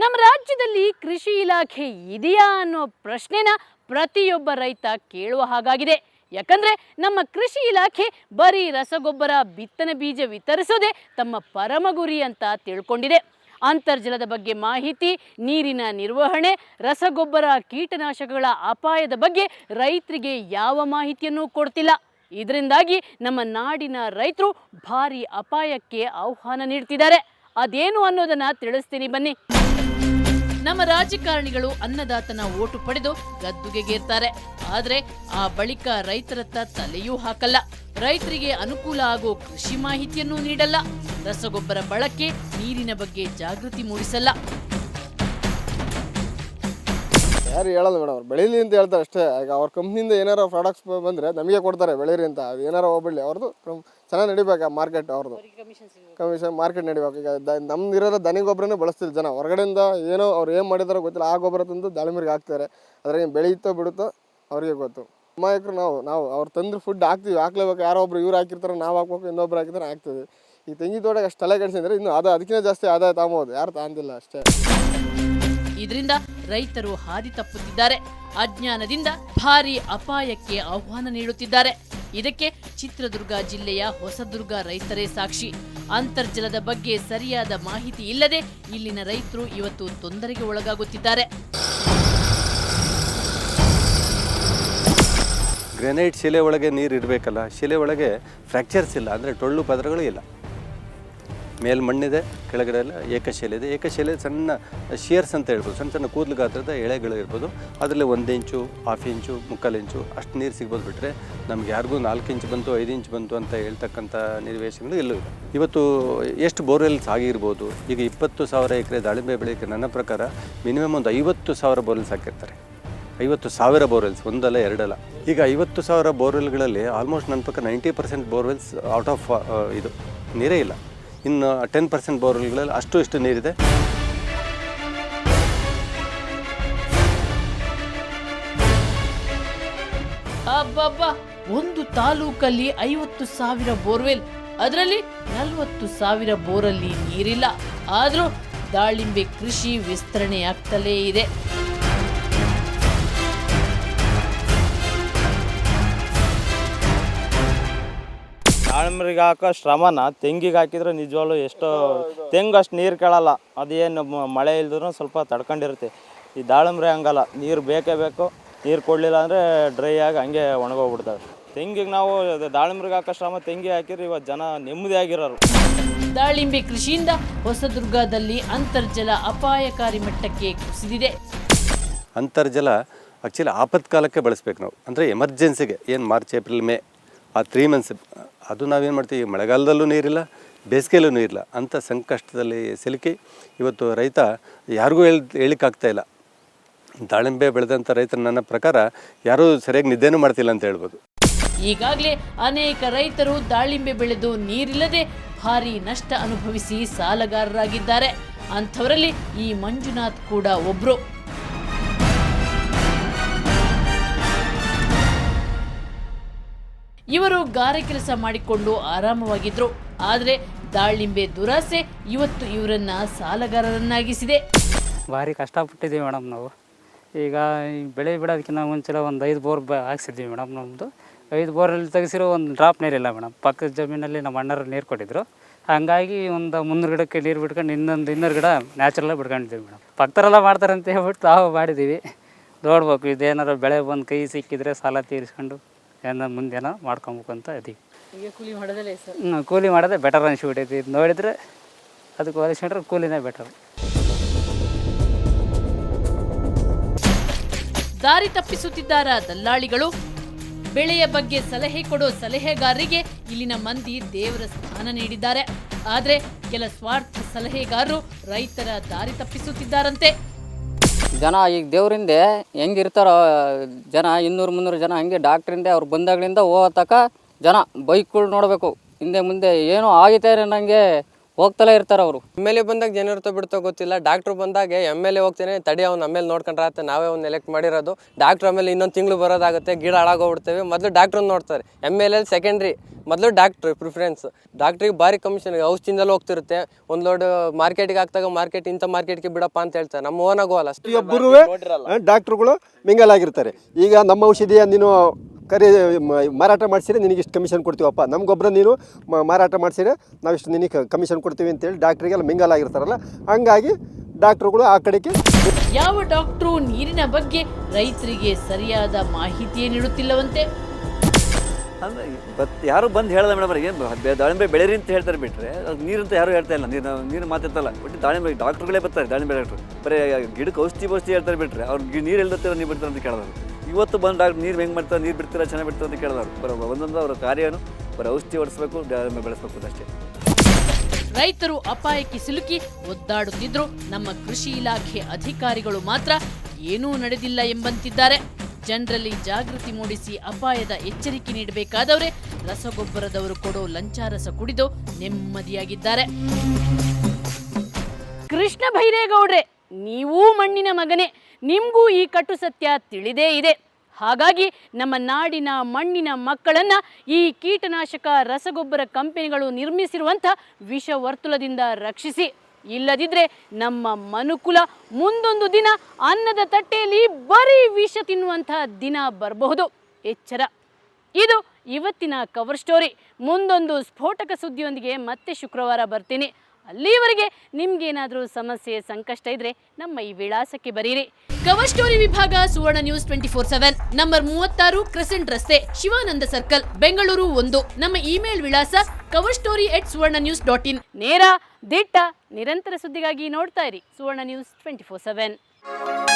ನಮ್ಮ ರಾಜ್ಯದಲ್ಲಿ ಕೃಷಿ ಇಲಾಖೆ ಇದೆಯಾ ಅನ್ನೋ ಪ್ರಶ್ನೆನ ಪ್ರತಿಯೊಬ್ಬ ರೈತ ಕೇಳುವ ಹಾಗಾಗಿದೆ. ಯಾಕಂದ್ರೆ ನಮ್ಮ ಕೃಷಿ ಇಲಾಖೆ ಬರೀ ರಸಗೊಬ್ಬರ ಬಿತ್ತನೆ ಬೀಜ ವಿತರಿಸೋದೇ ತಮ್ಮ ಪರಮ ಗುರಿ ಅಂತ ತಿಳ್ಕೊಂಡಿದೆ. ಅಂತರ್ಜಲದ ಬಗ್ಗೆ ಮಾಹಿತಿ, ನೀರಿನ ನಿರ್ವಹಣೆ, ರಸಗೊಬ್ಬರ, ಕೀಟನಾಶಕಗಳ ಅಪಾಯದ ಬಗ್ಗೆ ರೈತರಿಗೆ ಯಾವ ಮಾಹಿತಿಯನ್ನು ಕೊಡ್ತಿಲ್ಲ. ಇದರಿಂದಾಗಿ ನಮ್ಮ ನಾಡಿನ ರೈತರು ಭಾರಿ ಅಪಾಯಕ್ಕೆ ಆಹ್ವಾನ ನೀಡ್ತಿದ್ದಾರೆ. ಅದೇನು ಅನ್ನೋದನ್ನ ತಿಳಿಸ್ತೀನಿ ಬನ್ನಿ. ನಮ್ಮ ರಾಜಕಾರಣಿಗಳು ಅನ್ನದಾತನ ಓಟು ಪಡೆದು ಗದ್ದುಗೆಗೇರ್ತಾರೆ. ಆದ್ರೆ ಆ ಬಳಿಕ ರೈತರತ್ತ ತಲೆಯೂ ಹಾಕಲ್ಲ. ರೈತರಿಗೆ ಅನುಕೂಲ ಆಗೋ ಕೃಷಿ ಮಾಹಿತಿಯನ್ನು ನೀಡಲ್ಲ. ರಸಗೊಬ್ಬರ ಬಳಕೆ, ನೀರಿನ ಬಗ್ಗೆ ಜಾಗೃತಿ ಮೂಡಿಸಲ್ಲ. ಯಾರು ಹೇಳಲ್ಲ ಮೇಡಮ್, ಅವ್ರು ಬೆಳೀಲಿ ಅಂತ ಹೇಳ್ತಾರೆ ಅಷ್ಟೇ. ಈಗ ಅವ್ರ ಕಂಪ್ನಿಯಿಂದ ಏನಾರು ಪ್ರಾಡಕ್ಟ್ಸ್ ಬಂದರೆ ನಮಗೆ ಕೊಡ್ತಾರೆ ಬೆಳೀರಿ ಅಂತ. ಅದು ಏನಾರು ಹೋಗ್ಬಿಡಲಿ, ಅವ್ರದ್ದು ಚೆನ್ನಾಗಿ ನಡಿಬೇಕು. ಮಾರ್ಕೆಟ್ ಅವ್ರದ್ದು ಕಮಿಷನ್ ಮಾರ್ಕೆಟ್ ನಡಿಬೇಕು. ಈಗ ನಮ್ದಿರೋ ದನಿ ಗೊಬ್ಬರನೇ ಬಳಸ್ತಿಲ್ಲ ಜನ. ಹೊರಗಡೆಯಿಂದ ಏನೋ ಅವ್ರು ಏನು ಮಾಡಿದಾರೋ ಗೊತ್ತಿಲ್ಲ, ಆ ಗೊಬ್ಬರ ತಂದು ದಾಳಿಂಬರಿಗೆ ಹಾಕ್ತಾರೆ. ಅದ್ರಾಗ ಬೆಳೆಯುತ್ತೋ ಬಿಡುತ್ತೋ ಅವ್ರಿಗೆ ಗೊತ್ತು. ಅಮಾಯಕರು ನಾವು ಅವ್ರು ತಂದ್ರೆ ಫುಡ್ ಹಾಕ್ಲೇಬೇಕು. ಯಾರೋ ಒಬ್ರು ಇವ್ರು ಹಾಕಿರ್ತಾರೆ, ನಾವು ಹಾಕ್ಬೇಕು, ಇನ್ನೊಬ್ರು ಹಾಕಿದ್ರೆ ಹಾಕ್ತೀವಿ. ಈ ತೆಂಗಿ ತೋಟಕ್ಕೆ ಅಷ್ಟು ತಲೆ ಕೆಡಿಸಿದ್ರೆ ಇನ್ನು ಅದಕ್ಕಿಂತ ಜಾಸ್ತಿ ಆದಾಯ ತಾಂಬೋದು, ಯಾರು ತಾಂದಿಲ್ಲ ಅಷ್ಟೇ. ಇದರಿಂದ ರೈತರು ಹಾದಿ ತಪ್ಪುತ್ತಿದ್ದಾರೆ. ಅಜ್ಞಾನದಿಂದ ಭಾರಿ ಅಪಾಯಕ್ಕೆ ಆಹ್ವಾನ ನೀಡುತ್ತಿದ್ದಾರೆ. ಇದಕ್ಕೆ ಚಿತ್ರದುರ್ಗ ಜಿಲ್ಲೆಯ ಹೊಸದುರ್ಗ ರೈತರೇ ಸಾಕ್ಷಿ. ಅಂತರ್ಜಲದ ಬಗ್ಗೆ ಸರಿಯಾದ ಮಾಹಿತಿ ಇಲ್ಲದೆ ಇಲ್ಲಿನ ರೈತರು ಇವತ್ತು ತೊಂದರೆಗೆ ಒಳಗಾಗುತ್ತಿದ್ದಾರೆ. ಗ್ರೆನೈಟ್ ಶಿಲೆ ಒಳಗೆ ನೀರು ಇರಬೇಕಲ್ಲ, ಶಿಲೆ ಒಳಗೆ ಫ್ರ್ಯಾಕ್ಚರ್ಸ್ ಇಲ್ಲ, ಅಂದರೆ ಟೊಳ್ಳು ಪದರಗಳು ಇಲ್ಲ. ಮೇಲೆ ಮಣ್ಣಿದೆ, ಕೆಳಗಡೆ ಎಲ್ಲ ಏಕಶಿಲೆ ಇದೆ. ಏಕಶಿಲೆ ಸಣ್ಣ ಶಿಯರ್ಸ್ ಅಂತ ಹೇಳ್ಬೋದು, ಸಣ್ಣ ಸಣ್ಣ ಕೂದಲು ಗಾತ್ರದ ಎಳೆಗಳು ಇರ್ಬೋದು. ಅದರಲ್ಲಿ 1 ಇಂಚು, 1/2 ಇಂಚು, 3/4 ಇಂಚು ಅಷ್ಟು ನೀರು ಸಿಗ್ಬೋದು. ಬಿಟ್ಟರೆ ನಮ್ಗೆ ಯಾರಿಗೂ 4 ಇಂಚು ಬಂತು, 5 ಇಂಚು ಬಂತು ಅಂತ ಹೇಳ್ತಕ್ಕಂಥ ನಿರ್ವೇಶನಗಳು ಎಲ್ಲೂ ಇಲ್ಲ. ಇವತ್ತು ಎಷ್ಟು ಬೋರ್ವೆಲ್ಸ್ ಆಗಿರ್ಬೋದು. ಈಗ 20,000 ಎಕರೆ ದಾಳಿಂಬೆ ಬೆಳೆಯೋಕ್ಕೆ ನನ್ನ ಪ್ರಕಾರ ಮಿನಿಮಮ್ ಒಂದು 50,000 ಬೋರ್ವೆಲ್ಸ್ ಹಾಕಿರ್ತಾರೆ. 50,000 ಬೋರ್ವೆಲ್ಸ್, ಒಂದಲ್ಲ ಎರಡಲ್ಲ. ಈಗ 50,000 ಬೋರ್ವೆಲ್ಗಳಲ್ಲಿ ಆಲ್ಮೋಸ್ಟ್ ನನ್ನ ಪ್ರಕಾರ 90% ಬೋರ್ವೆಲ್ಸ್ ಔಟ್ ಆಫ್ ಇದು ನೀರೇ ಇಲ್ಲ. ಇನ್ನು 10% ಬೋರ್ವೆಲ್ಗಳಲ್ಲಿ ಅಷ್ಟು ಇಷ್ಟು ನೀರಿದೆ. ಅಬ್ಬಬ್ಬಾ, ಒಂದು ತಾಲೂಕಲ್ಲಿ 50,000 ಬೋರ್ವೆಲ್, ಅದರಲ್ಲಿ 40,000 ಬೋರಲ್ಲಿ ನೀರಿಲ್ಲ. ಆದ್ರೂ ದಾಳಿಂಬೆ ಕೃಷಿ ವಿಸ್ತರಣೆಯಾಗ್ತಲೇ ಇದೆ. ದಾಳಿಂಬರಿಗೆ ಹಾಕೋ ಶ್ರಮನ ತೆಂಗಿಗೆ ಹಾಕಿದ್ರೆ ನಿಜವಾಗ್ಲೂ ಎಷ್ಟೋ ತೆಂಗು ಅಷ್ಟು ನೀರು ಕೇಳಲ್ಲ. ಅದೇನು ಮಳೆ ಇಲ್ದ್ರೂ ಸ್ವಲ್ಪ ತಡ್ಕೊಂಡಿರುತ್ತೆ. ಈ ದಾಳಿಂಬ್ರೆ ಹಂಗಲ್ಲ, ನೀರು ಬೇಕೇ ಬೇಕು. ನೀರು ಕೊಡಲಿಲ್ಲ ಅಂದರೆ ಡ್ರೈ ಆಗಿ ಹಂಗೆ ಒಣಗೋಗ್ಬಿಡ್ತವೆ. ತೆಂಗಿಗೆ ನಾವು ದಾಳಿಂಬ್ರಿಗೆ ಹಾಕೋ ಶ್ರಮ ತೆಂಗಿಗೆ ಹಾಕಿದ್ರೆ ಇವತ್ತು ಜನ ನೆಮ್ಮದಿ ಆಗಿರೋರು. ದಾಳಿಂಬೆ ಕೃಷಿಯಿಂದ ಹೊಸದುರ್ಗದಲ್ಲಿ ಅಂತರ್ಜಲ ಅಪಾಯಕಾರಿ ಮಟ್ಟಕ್ಕೆ ಕುಸಿದಿದೆ. ಅಂತರ್ಜಲ ಆ್ಯಕ್ಚುಲಿ ಆಪತ್ಕಾಲಕ್ಕೆ ಬಳಸ್ಬೇಕು ನಾವು, ಅಂದರೆ ಎಮರ್ಜೆನ್ಸಿಗೆ. ಏನು ಮಾರ್ಚ್, ಏಪ್ರಿಲ್, ಮೇ ಆ 3 ಮಂತ್ಸ್ ಅದು ನಾವೇನು ಮಾಡ್ತೀವಿ, ಮಳೆಗಾಲದಲ್ಲೂ ನೀರಿಲ್ಲ, ಬೇಸಿಗೆಯಲ್ಲೂ ನೀರಿಲ್ಲ ಅಂಥ ಸಂಕಷ್ಟದಲ್ಲಿ ಸಿಲುಕಿ ಇವತ್ತು ರೈತ ಯಾರಿಗೂ ಹೇಳಿಕ್ಕಾಗ್ತಾಯಿಲ್ಲ. ದಾಳಿಂಬೆ ಬೆಳೆದಂಥ ರೈತರು ನನ್ನ ಪ್ರಕಾರ ಯಾರೂ ಸರಿಯಾಗಿ ನಿದ್ದೆನೂ ಮಾಡ್ತಿಲ್ಲ ಅಂತ ಹೇಳ್ಬೋದು. ಈಗಾಗಲೇ ಅನೇಕ ರೈತರು ದಾಳಿಂಬೆ ಬೆಳೆದು ನೀರಿಲ್ಲದೆ ಭಾರಿ ನಷ್ಟ ಅನುಭವಿಸಿ ಸಾಲಗಾರರಾಗಿದ್ದಾರೆ. ಅಂಥವರಲ್ಲಿ ಈ ಮಂಜುನಾಥ್ ಕೂಡ ಒಬ್ರು. ಇವರು ಗಾರೆ ಕೆಲಸ ಮಾಡಿಕೊಂಡು ಆರಾಮವಾಗಿದ್ರು. ಆದರೆ ದಾಳಿಂಬೆ ದುರಾಸೆ ಇವತ್ತು ಇವರನ್ನ ಸಾಲಗಾರರನ್ನಾಗಿಸಿದೆ. ಭಾರಿ ಕಷ್ಟಪಟ್ಟಿದ್ದೀವಿ ಮೇಡಮ್ ನಾವು. ಈಗ ಬೆಳೆ ಬಿಡೋದಕ್ಕಿಂತ ಮುಂಚೆ ಒಂದು 5 ಬೋರ್ ಹಾಕ್ಸಿದ್ದೀವಿ ಮೇಡಮ್. ನಮ್ಮದು 5 ಬೋರಲ್ಲಿ ತೆಗೆಸಿರೋ ಒಂದು ಡ್ರಾಪ್ ನೀರಿಲ್ಲ ಮೇಡಮ್. ಪಕ್ಕದ ಜಮೀನಲ್ಲಿ ನಮ್ಮ ಅಣ್ಣರು ನೀರು ಕೊಟ್ಟಿದ್ರು. ಹಾಗಾಗಿ ಒಂದು 300 ಗಿಡಕ್ಕೆ ನೀರು ಬಿಡ್ಕೊಂಡು ಇನ್ನೂರು ಗಿಡ ನ್ಯಾಚುರಲಾಗಿ ಬಿಡ್ಕೊಂಡಿದ್ದೀವಿ ಮೇಡಮ್. ಪಕ್ಕದರೆಲ್ಲ ಮಾಡ್ತಾರೆ ಅಂತ ಹೇಳ್ಬಿಟ್ಟು ನಾವು ಮಾಡಿದ್ದೀವಿ. ನೋಡ್ಬೇಕು, ಇದೇನಾದ್ರು ಬೆಳೆ ಬಂದು ಕೈ ಸಿಕ್ಕಿದ್ರೆ ಸಾಲ ತೀರಿಸ್ಕೊಂಡು ಏನೋ ಮುಂದೇನೋ ಮಾಡ್ಕೊಬೇಕು ಅಂತ ಇದೀವಿ. ಈಗ ಕೂಲಿ ಮಾಡೋದಲ್ಲೇ ಸರ್? ಕೂಲಿ ಮಾಡೋದೇ ಬೆಟರ್ ಅನಿಸ್ಬಿಟ್ಟೈತಿ. ಇದು ನೋಡಿದರೆ ಅದಕ್ಕೆ ಹೋಲಿಸ್ಕೊಂಡ್ರೆ ಕೂಲಿನೇ ಬೆಟರ್. ದಾರಿ ತಪ್ಪಿಸುತ್ತಿದ್ದಾರ ದಲ್ಲಾಳಿಗಳು. ಬೆಳೆಯ ಬಗ್ಗೆ ಸಲಹೆ ಕೊಡೋ ಸಲಹೆಗಾರರಿಗೆ ಇಲ್ಲಿನ ಮಂದಿ ದೇವರ ಸ್ಥಾನ ನೀಡಿದ್ದಾರೆ. ಆದರೆ ಕೆಲ ಸ್ವಾರ್ಥ ಸಲಹೆಗಾರರು ರೈತರ ದಾರಿ ತಪ್ಪಿಸುತ್ತಿದ್ದಾರಂತೆ. ಜನ ಈಗ ದೇವರಿಂದ ಹೆಂಗಿರ್ತಾರೋ ಜನ 200-300 ಜನ ಹಂಗೆ ಡಾಕ್ಟ್ರಿಂದ ಅವ್ರು ಬಂದಾಗಲಿಂದ ಹೋಗೋ ತನಕ ಜನ ಬೈಕ್ಗಳು ನೋಡಬೇಕು. ಹಿಂದೆ ಮುಂದೆ ಏನೋ ಆಗೈತೆ ನನಗೆ ಹೋಗ್ತಲೇ ಇರ್ತಾರೆ ಅವರು. MLA ಬಂದಾಗ ಜನ ಇರ್ತೋ ಬಿಡ್ತೋ ಗೊತ್ತಿಲ್ಲ. ಡಾಕ್ಟ್ರು ಬಂದಾಗ MLA ಹೋಗ್ತೇನೆ ತಡಿ ಅವ್ನು ಆಮೇಲೆ ನೋಡ್ಕೊಂಡ್ರೆ ಆತ, ನಾವೇ ಅವ್ನು ಎಲೆಕ್ಟ್ ಮಾಡಿರೋದು. ಡಾಕ್ಟ್ರ್ ಆಮೇಲೆ ಇನ್ನೊಂದು ತಿಂಗಳು ಬರೋದಾಗುತ್ತೆ, ಗಿಡ ಹಾಳಾಗೋಗ್ಬಿಡ್ತೇವೆ. ಮೊದಲು ಡಾಕ್ಟ್ರನ್ನ ನೋಡ್ತಾರೆ, MLA ಸೆಕೆಂಡ್ರಿ, ಮೊದಲು ಡಾಕ್ಟ್ರ್ ಪ್ರಿಫರೆನ್ಸ್. ಡಾಕ್ಟ್ರಿಗೆ ಭಾರಿ ಕಮಿಷನ್, ಔಷಧಿಯಿಂದಲೂ ಹೋಗ್ತಿರುತ್ತೆ. ಒಂದು ಲೋಡ್ ಮಾರ್ಕೆಟಿಗೆ ಹಾಕ್ದಾಗ ಮಾರ್ಕೆಟ್ ಇಂಥ ಮಾರ್ಕೆಟ್ಗೆ ಬಿಡಪ್ಪ ಅಂತ ಹೇಳ್ತಾರೆ, ನಮ್ಮ ಓನಾಗೋಲ್ಲ. ಪ್ರತಿಯೊಬ್ಬರೂ ಡಾಕ್ಟ್ರುಗಳು ಮಿಂಗಲ್ ಆಗಿರ್ತಾರೆ. ಈಗ ನಮ್ಮ ಔಷಧಿಯ ನೀನು ಮಾರಾಟ ಮಾಡಿಸಿದ್ರೆ ನಿನಗೆ ಇಷ್ಟು ಕಮಿಷನ್ ಕೊಡ್ತೀವಪ್ಪ, ನಮ್ಮ ಗೊಬ್ಬರ ನೀನು ಮಾರಾಟ ಮಾಡಿಸಿದ್ರೆ ನಾವಿಷ್ಟು ನಿನಗೆ ಕಮಿಷನ್ ಕೊಡ್ತೀವಿ ಅಂತೇಳಿ ಡಾಕ್ಟ್ರಿಗೆಲ್ಲ ಮಿಂಗಲ್ ಆಗಿರ್ತಾರಲ್ಲ, ಹಂಗಾಗಿ ಡಾಕ್ಟ್ರುಗಳು ಆ ಕಡೆಗೆ. ಯಾವ ಡಾಕ್ಟ್ರು ನೀರಿನ ಬಗ್ಗೆ ರೈತರಿಗೆ ಸರಿಯಾದ ಮಾಹಿತಿಯೇ ನೀಡುತ್ತಿಲ್ಲವಂತೆ. ಅಂದರೆ ಯಾರು ಬಂದು ಹೇಳ್ದ ಮೇಡಮ್, ಏನು ದಾಳಿಂಬೆ ಬೆಳೆರಿ ಅಂತ ಹೇಳ್ತಾರೆ ಬಿಟ್ಟರೆ ಅದು ನೀರಂತ ಯಾರು ಹೇಳ್ತಾ ಇಲ್ಲ. ನೀರು ಮಾತಾಡ್ತಲ್ಲ, ಒಟ್ಟು ದಾಳಿಂಬೆ ಡಾಕ್ಟ್ರುಗಳೇ ಬರ್ತಾರೆ, ದಾಳಿಂಬೆ ಡಾಕ್ಟ್ರು ಬರೀ ಗಿಡಕ್ಕೆ ಔಷಧಿ ಹೇಳ್ತಾರೆ ಬಿಟ್ಟರೆ ಅವ್ರು ನೀರು ಎಲ್ದತ್ತೀರ ನೀರು ಬಿಡ್ತಾರೆ ಅಂತ ಕೇಳಿದವರು. ಇವತ್ತು ಬಂದು ಡಾಕ್ಟ್ರ್ ನೀರು ಹೆಂಗೆ ಮಾಡ್ತಾರೆ, ನೀರು ಬಿಡ್ತೀರಾ, ಚೆನ್ನಾಗಿ ಬಿಡ್ತಾರೆ ಅಂತ ಕೇಳಿದವರು. ಬರೋ ಒಂದೊಂದು ಅವರ ಕಾರ್ಯನು ಬರೀ ಔಷಧಿ ಹೊಡಿಸ್ಬೇಕು, ದಾಳಿಂಬೆ ಬೆಳೆಸ್ಬೇಕು ಅಷ್ಟೇ. ರೈತರು ಅಪಾಯಕ್ಕೆ ಸಿಲುಕಿ ಒದ್ದಾಡುತ್ತಿದ್ರು, ನಮ್ಮ ಕೃಷಿ ಇಲಾಖೆ ಅಧಿಕಾರಿಗಳು ಮಾತ್ರ ಏನೂ ನಡೆದಿಲ್ಲ ಎಂಬಂತಿದ್ದಾರೆ. ಜನರಲ್ಲಿ ಜಾಗೃತಿ ಮೂಡಿಸಿ ಅಪಾಯದ ಎಚ್ಚರಿಕೆ ನೀಡಬೇಕಾದವರೇ ರಸಗೊಬ್ಬರದವರು ಕೊಡೋ ಲಂಚಾರಸ ಕುಡಿದು ನೆಮ್ಮದಿಯಾಗಿದ್ದಾರೆ. ಕೃಷ್ಣ ಭೈರೇಗೌಡ್ರೆ, ನೀವೂ ಮಣ್ಣಿನ ಮಗನೇ, ನಿಮಗೂ ಈ ಕಟು ಸತ್ಯ ತಿಳಿದೇ ಇದೆ. ಹಾಗಾಗಿ ನಮ್ಮ ನಾಡಿನ ಮಣ್ಣಿನ ಮಕ್ಕಳನ್ನು ಈ ಕೀಟನಾಶಕ ರಸಗೊಬ್ಬರ ಕಂಪನಿಗಳು ನಿರ್ಮಿಸಿರುವಂಥ ವಿಷವರ್ತುಲದಿಂದ ರಕ್ಷಿಸಿ. ಇಲ್ಲದಿದ್ದರೆ ನಮ್ಮ ಮನುಕುಲ ಮುಂದೊಂದು ದಿನ ಅನ್ನದ ತಟ್ಟೆಯಲ್ಲಿ ಬರೀ ವಿಷ ತಿನ್ನುವಂಥ ದಿನ ಬರಬಹುದು. ಎಚ್ಚರ. ಇದು ಇವತ್ತಿನ ಕವರ್ ಸ್ಟೋರಿ. ಮುಂದೊಂದು ಸ್ಫೋಟಕ ಸುದ್ದಿಯೊಂದಿಗೆ ಮತ್ತೆ ಶುಕ್ರವಾರ ಬರ್ತೀನಿ. ಅಲ್ಲಿವರೆಗೆ ನಿಮ್ಗೇನಾದರೂ ಸಮಸ್ಯೆ ಸಂಕಷ್ಟ ಇದ್ರೆ ನಮ್ಮ ಈ ವಿಳಾಸಕ್ಕೆ ಬರೀರಿ. ಕವರ್ ಸ್ಟೋರಿ ವಿಭಾಗ ಸುವರ್ಣ ನ್ಯೂಸ್ 24/7, ನಂಬರ್ 36, ಕ್ರೆಸೆಂಟ್ ರಸ್ತೆ, ಶಿವಾನಂದ ಸರ್ಕಲ್, ಬೆಂಗಳೂರು 1. ನಮ್ಮ ಇಮೇಲ್ ವಿಳಾಸ coverstory@suvarnanews.in. ನೇರ, ದಿಟ್ಟ, ನಿರಂತರ ಸುದ್ದಿಗಾಗಿ ನೋಡ್ತಾ ಇರಿ ಸುವರ್ಣ ನ್ಯೂಸ್ 24/7.